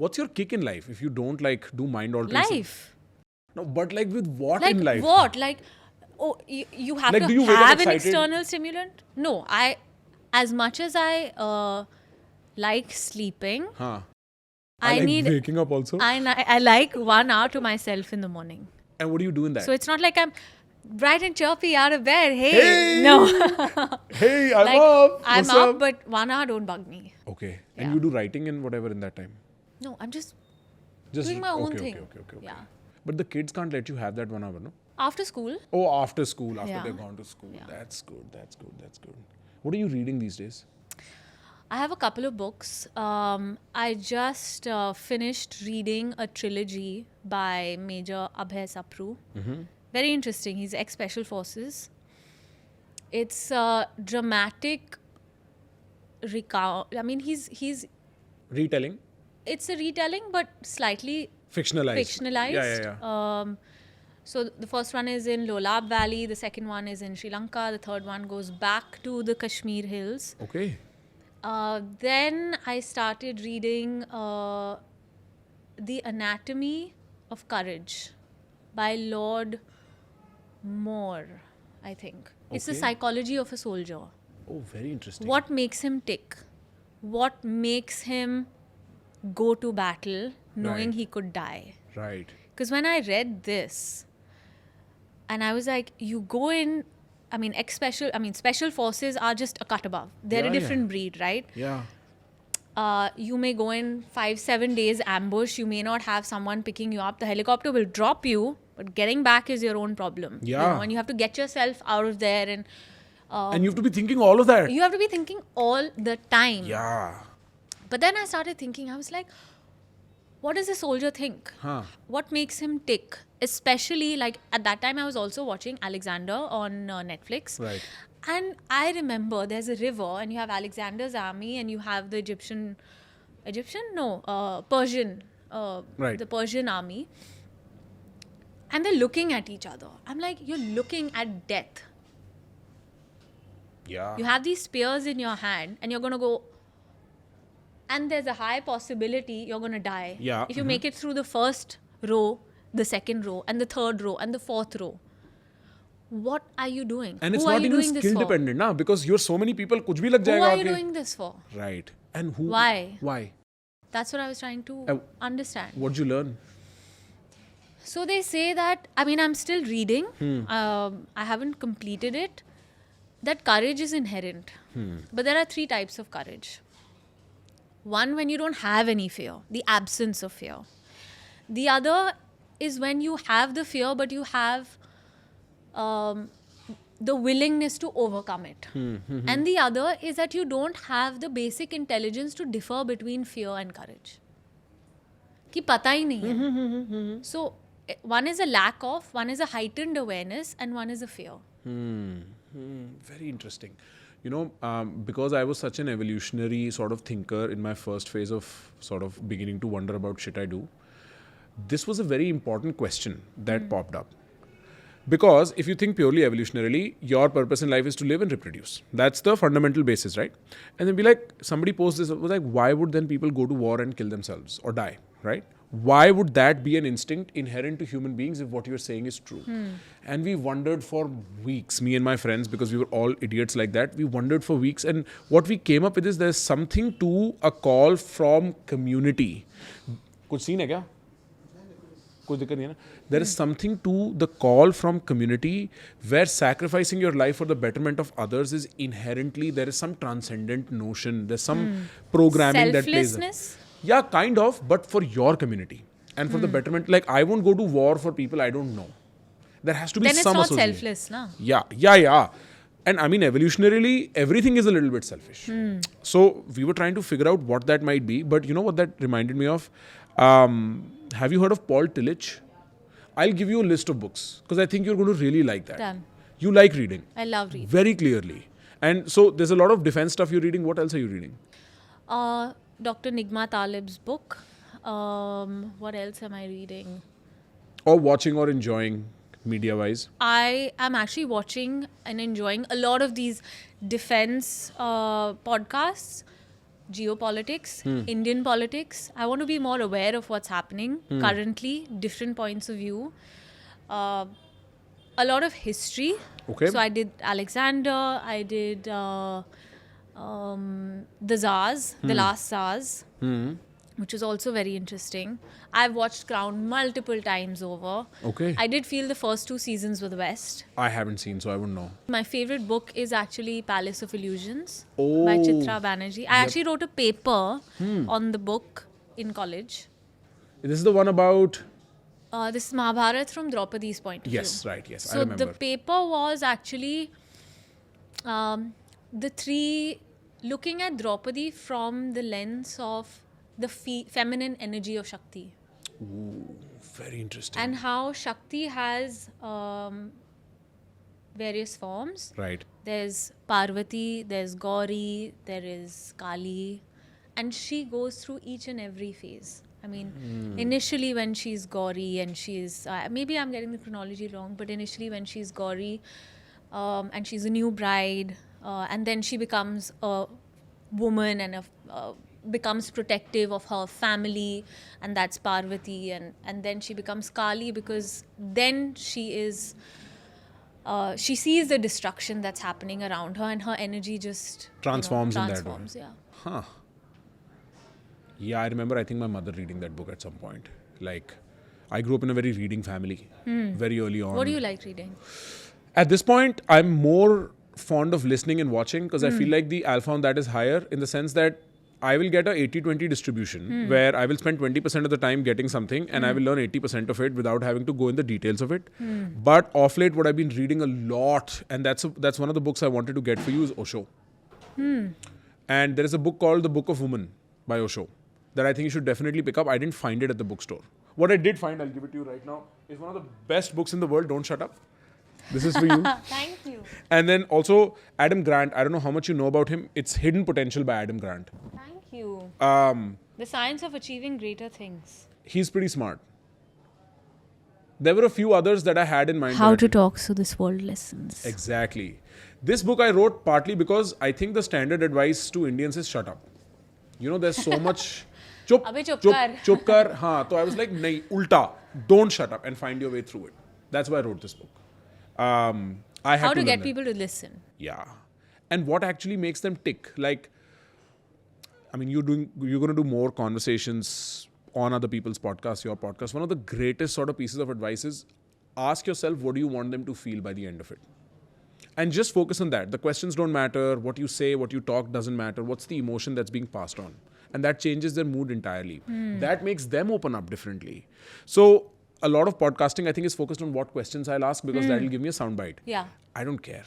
What's your kick in life if you don't like do mind altering? Life. No, but like with what Like in life? what? Like, oh, you have Like, to do you wake up have an excited? external stimulant? No, as much as I like sleeping, Huh. I like need, waking up also. I like 1 hour to myself in the morning. And what do you do in that? So it's not like I'm bright and chirpy out of bed. Hey, Hey! no. Hey, I'm like, up. I'm What's up, but 1 hour don't bug me. Okay. And Yeah. you do writing and whatever in that time? No, I'm just Just doing my own okay, thing. Okay. Yeah. But the kids can't let you have that 1 hour, no? After school, Oh, after school, after Yeah. they've gone to school. Yeah. That's good. What are you reading these days? I have a couple of books. I just finished reading a trilogy by Major Abhay Sapru. Very interesting. He's ex-Special Forces. It's a dramatic recount. I mean, he's Retelling? it's a retelling, but slightly Fictionalized. Yeah. So the first one is in Lolab Valley. The second one is in Sri Lanka. The third one goes back to the Kashmir hills. Okay. Then I started reading The Anatomy of Courage by Lord Moore, I think. It's the Okay. psychology of a soldier. Oh, very interesting. What makes him tick? What makes him go to battle knowing Right. he could die? Right. Because when I read this, and I was like, you go in, special forces are just a cut above. They're Yeah, a yeah. different breed, right? Yeah. You may go in 5-7 days ambush. You may not have someone picking you up. The helicopter will drop you, but getting back is your own problem. Yeah. And you have to get yourself out of there, and And you have to be thinking all of that. you have to be thinking all the time. Yeah. But then I started thinking, I was like, what does a soldier think? Huh. What makes him tick? Especially, like, at that time I was also watching Alexander on Netflix. Right. And I remember there's a river and you have Alexander's army and you have the Persian, Right. the Persian army. And they're looking at each other. I'm like, you're looking at death. Yeah. You have these spears in your hand and you're going to go, and there's a high possibility you're going to die. Yeah, If you make it through the first row, the second row, and the third row, and the fourth row. What are you doing? And it's Who are not you even doing this skill for? dependent, na? Because you're so many people, kuch bhi lag Who jayega are you aage. doing this for? Right. And who? Why? Why? That's what I was trying to understand. What'd you learn? So they say that, I'm still reading. I haven't completed it. That courage is inherent. But there are 3 types of courage. One, when you don't have any fear, the absence of fear. The other is when you have the fear, but you have the willingness to overcome it. And the other is that you don't have the basic intelligence to differ between fear and courage. कि पता ही नहीं है. So one is a lack of, one is a heightened awareness, and one is a fear. Very interesting. You know, because I was such an evolutionary sort of thinker in my first phase of sort of beginning to wonder about shit I do, this was a very important question that popped up. Because if you think purely evolutionarily, your purpose in life is to live and reproduce. That's the fundamental basis, right? And then be like, somebody posed this, was like, why would then people go to war and kill themselves or die, right? Why would that be an instinct inherent to human beings if what you're saying is true? And we wondered for weeks, me and my friends, because we were all idiots like that. We wondered for weeks. And what we came up with is there's something to a call from community. Kuch scene hai kya? Kuch dikkat nahi hai na? There is something to the call from community where sacrificing your life for the betterment of others is inherently, there is some transcendent notion. There's some programming that plays. Selflessness? Yeah, kind of, but for your community and for the betterment. Like, I won't go to war for people I don't know. There has to be Then it's some not association. selfless, na? Yeah. And I mean, evolutionarily, everything is a little bit selfish. So we were trying to figure out what that might be. But you know what that reminded me of? Have you heard of Paul Tillich? I'll give you a list of books because I think you're going to really like that. Done. You like reading. I love reading. Very clearly. And so there's a lot of defense stuff you're reading. What else are you reading? Dr. Nigma Talib's book. What else am I reading? Or watching or enjoying media-wise? I am actually watching and enjoying a lot of these defense podcasts. geopolitics, Indian politics. I want to be more aware of what's happening currently, different points of view. A lot of history. Okay. So I did Alexander, I did the Tsars, the last Tsars, which was also very interesting. I've watched Crown multiple times over. Okay. I did feel the first 2 seasons were the best. I haven't seen, so I wouldn't know. My favorite book is actually Palace of Illusions Oh. by Chitra Banerjee. I actually wrote a paper on the book in college. This is the one about... This is Mahabharat from Draupadi's point of view. Yes, right, yes, I So remember. the paper was actually the 3 looking at Draupadi from the lens of the feminine energy of Shakti. Ooh, very interesting. And how Shakti has various forms. Right. There's Parvati, there's Gauri, there is Kali, and she goes through each and every phase. I mean, initially when she's Gauri and she's, maybe I'm getting the chronology wrong, but initially when she's Gauri and she's a new bride, and then she becomes a woman and becomes protective of her family, and that's Parvati, and then she becomes Kali because then she is... she sees the destruction that's happening around her, and her energy just Transforms in that way. transforms. Yeah. Huh. Yeah, I remember, I think my mother reading that book at some point. Like, I grew up in a very reading family, very early on. What do you like reading? At this point, I'm more fond of listening and watching because I feel like the alpha on that is higher in the sense that I will get a 80-20 distribution where I will spend 20% of the time getting something and I will learn 80% of it without having to go in the details of it. But off late, what I've been reading a lot, and that's one of the books I wanted to get for you, is Osho. And there is a book called The Book of Woman by Osho that I think you should definitely pick up. I didn't find it at the bookstore. What I did find, I'll give it to you right now, is one of the best books in the world. Don't shut up. This is for you. Thank you. And then also Adam Grant. I don't know how much you know about him. It's Hidden Potential by Adam Grant. Thank you. The Science of Achieving Greater Things. He's pretty smart. There were a few others that I had in mind. How to Talk So This World Listens. Exactly. This book I wrote partly because I think the standard advice to Indians is shut up. You know, there's so much... Chup, Abhi chup chup, kar. chup kar. Haan. So I was like, nahi, ulta. Don't shut up and find your way through it. That's why I wrote this book. I had How to learn get that. people to listen. Yeah. And what actually makes them tick? Like, I mean, you're going to do more conversations on other people's podcasts, your podcast. One of the greatest sort of pieces of advice is ask yourself, what do you want them to feel by the end of it? And just focus on that. The questions don't matter. What you say, what you talk doesn't matter. What's the emotion that's being passed on? And that changes their mood entirely. That makes them open up differently. So a lot of podcasting, I think, is focused on what questions I'll ask because that will give me a soundbite. Yeah. I don't care.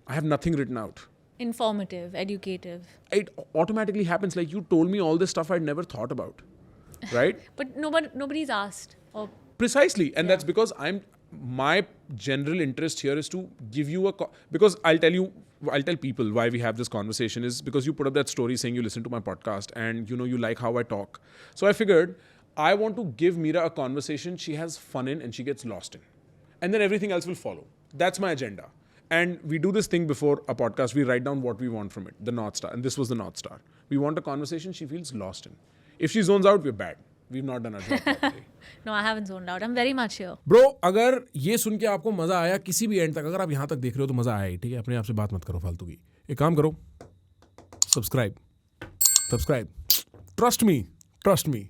I have nothing written out. Informative, educative. It automatically happens. Like, you told me all this stuff I'd never thought about. Right? But nobody's asked. Or Precisely. And that's because my general interest here is to give you because I'll tell people why we have this conversation is because you put up that story saying you listen to my podcast and you like how I talk. So I figured I want to give Mira a conversation she has fun in and she gets lost in. And then everything else will follow. That's my agenda. And we do this thing before a podcast. We write down what we want from it, the North Star. And this was the North Star. We want a conversation she feels lost in. If she zones out, we're bad. We've not done our job properly. no, I haven't zoned out. I'm very much here. Bro अगर ये सुन के आपको मजा आया किसी भी and तक अगर आप यहाँ तक देख रहे हो तो मजा आया ही ठीक है अपने आप से बात मत करो फालतू की एक काम करो सब्सक्राइब ट्रस्ट मी